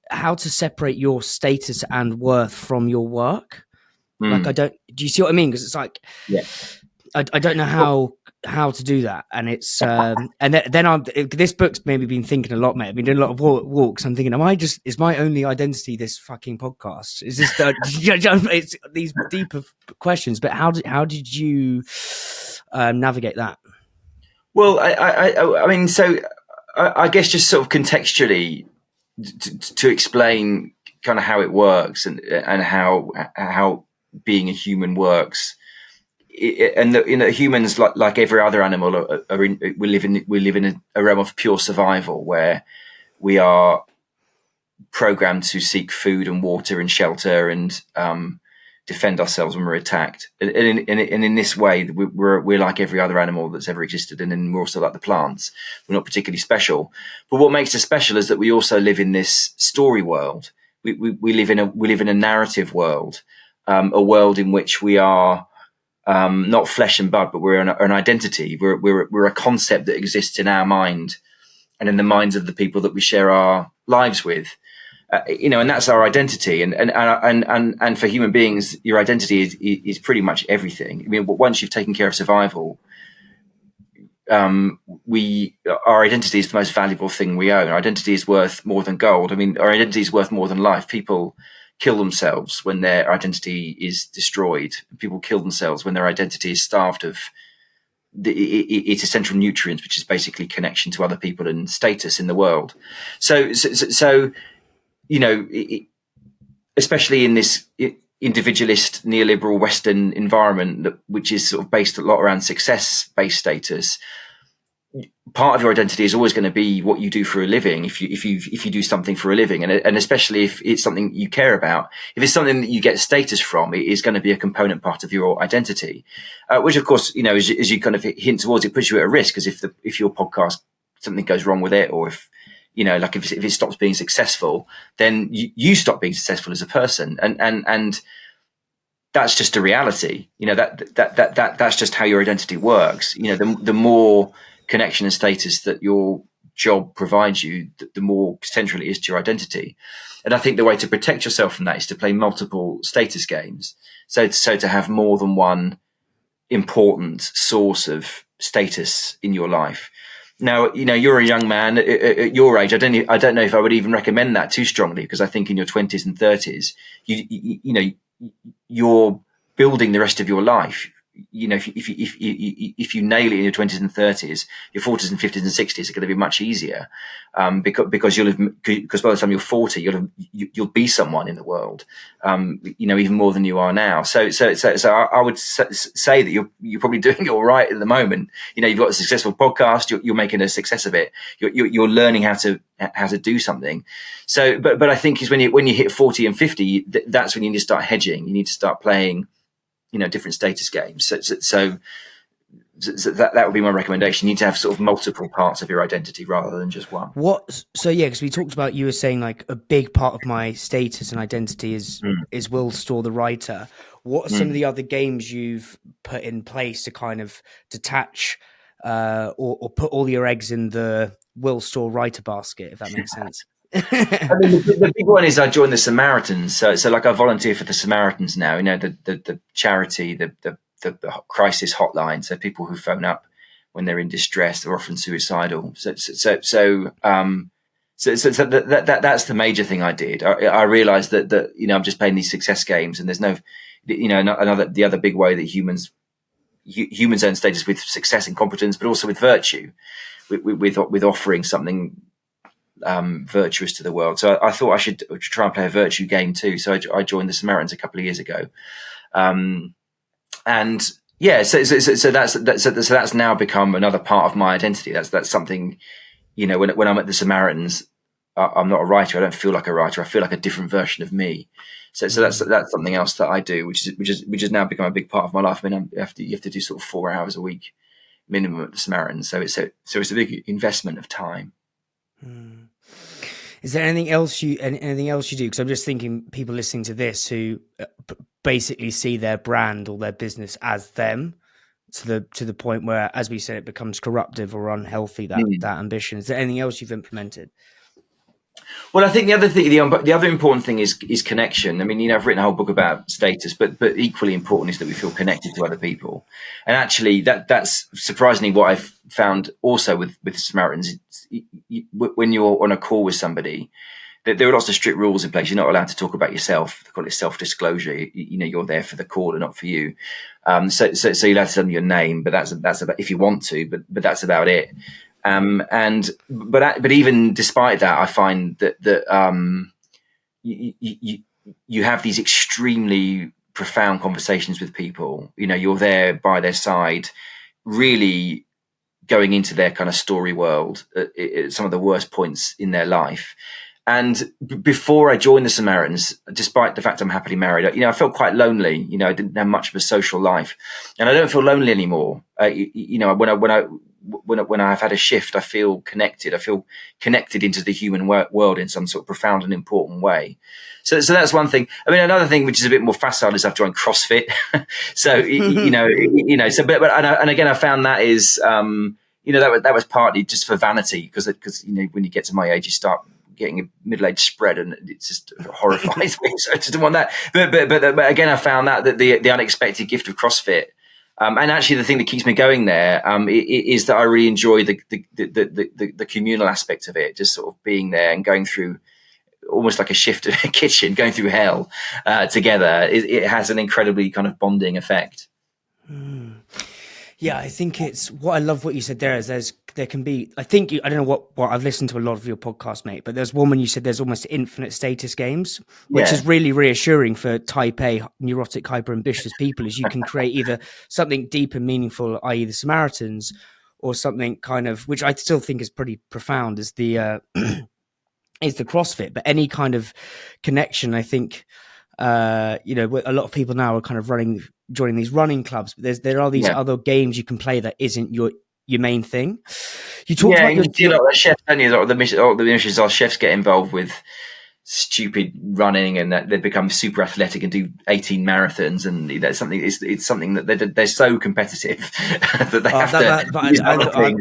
how to separate your status and worth from your work. Mm. Like, do you see what I mean? Because it's like, Yeah. I don't know how to do that. And it's, and then this book's maybe been thinking a lot, mate. I've been doing a lot of walks. I'm thinking, is my only identity this fucking podcast? Is this it's these deeper questions, but how did you navigate that? Well, I mean, so I guess just sort of contextually to explain kind of how it works and how being a human works. Humans, like every other animal, we live in a realm of pure survival where we are programmed to seek food and water and shelter and defend ourselves when we're attacked. And in this way, we're like every other animal that's ever existed, and then we're also like the plants. We're not particularly special. But what makes us special is that we also live in this story world. We live in a narrative world, a world in which we are not flesh and blood, but we're an identity. We're a concept that exists in our mind and in the minds of the people that we share our lives with. And that's our identity. And for human beings, your identity is pretty much everything. I mean, once you've taken care of survival, our identity is the most valuable thing we own. Our identity is worth more than gold. I mean, our identity is worth more than life. People kill themselves when their identity is destroyed. People kill themselves when their identity is starved of its essential nutrients, which is basically connection to other people and status in the world. So especially in this individualist neoliberal Western environment, which is sort of based a lot around success-based status, part of your identity is always going to be what you do for a living. If you do something for a living, and especially if it's something you care about, if it's something that you get status from, it is going to be a component part of your identity. Which, of course, as you kind of hint towards, it puts you at a risk, because if your podcast, something goes wrong with it, or if it stops being successful, then you stop being successful as a person, and that's just a reality. That's just how your identity works. The more connection and status that your job provides you, the more central it is to your identity. And I think the way to protect yourself from that is to play multiple status games. So to have more than one important source of status in your life. Now, you're a young man at your age. I don't know if I would even recommend that too strongly, because I think in your 20s and 30s, you're building the rest of your life. If you nail it in your 20s and 30s, your 40s and 50s and 60s are going to be much easier, because by the time you're 40, you'll be someone in the world, even more than you are now. So I would say that you're probably doing it all right at the moment. You've got a successful podcast. You're making a success of it. You're learning how to do something. So, but I think is when you hit 40 and 50, that's when you need to start hedging. You need to start playing different status games. So that would be my recommendation. You need to have sort of multiple parts of your identity rather than just one. Because we talked about, you were saying like a big part of my status and identity is Will Storr, the writer. What are some of the other games you've put in place to kind of detach or put all your eggs in the Will Storr writer basket, if that makes sense? I mean, the big one is I joined the Samaritans. So like I volunteer for the Samaritans now. The charity, the crisis hotline. So people who phone up when they're in distress, they're often suicidal. So that's the major thing I did. I realized that I'm just playing these success games, and there's no, the other big way that humans earn status with success and competence, but also with virtue, with offering something virtuous to the world. So I thought I should try and play a virtue game too. So I joined the Samaritans a couple of years ago, and yeah, so that's now become another part of my identity. That's something, when I'm at the Samaritans, I'm not a writer. I don't feel like a writer. I feel like a different version of me. So that's something else that I do, which has now become a big part of my life. I mean, you have to do sort of 4 hours a week minimum at the Samaritans. So it's a big investment of time. Is there anything else you do? Because I'm just thinking, people listening to this who basically see their brand or their business as them, to the point where, as we said, it becomes corruptive or unhealthy. That ambition. Is there anything else you've implemented? Well, I think the other thing, the other important thing is connection. I mean, I've written a whole book about status, but equally important is that we feel connected to other people. And actually, that's surprisingly what I've found also with Samaritans. When you're on a call with somebody, there are lots of strict rules in place. You're not allowed to talk about yourself. They call it self-disclosure. You're there for the call and not for you. So you're allowed to tell them your name, but that's about, if you want to, but that's about it. But even despite that, I find that you have these extremely profound conversations with people. You're there by their side, really going into their kind of story world at some of the worst points in their life. And before I joined the Samaritans, despite the fact I'm happily married, I felt quite lonely. I didn't have much of a social life, and I don't feel lonely anymore. When I've had a shift, I feel connected. I feel connected into the human world in some sort of profound and important way. So that's one thing. I mean, another thing which is a bit more facile is I've joined CrossFit. So and again, I found that is that was partly just for vanity because when you get to my age, you start getting a middle-aged spread, and it just horrifies me. So I just didn't want that. But again, I found that the unexpected gift of CrossFit. And actually, the thing that keeps me going there is that I really enjoy the communal aspect of it, just sort of being there and going through almost like a shift in a kitchen, going through hell together. It has an incredibly kind of bonding effect. Yeah, I think it's what I love what you said there is there can be, I think I don't know what I've listened to a lot of your podcasts, mate, but there's one when you said there's almost infinite status games, which is really reassuring for type A neurotic hyper ambitious people, is you can create either something deep and meaningful, i.e. the Samaritans, or something kind of, which I still think is pretty profound, is the is the CrossFit. But any kind of connection, I think a lot of people now are kind of joining these running clubs, but there are these other games you can play that isn't your main thing. You talked about you see a lot of chefs, don't you? The missions are chefs get involved with stupid running, and that they become super athletic and do 18 marathons, and it's something that they're so competitive that they have to.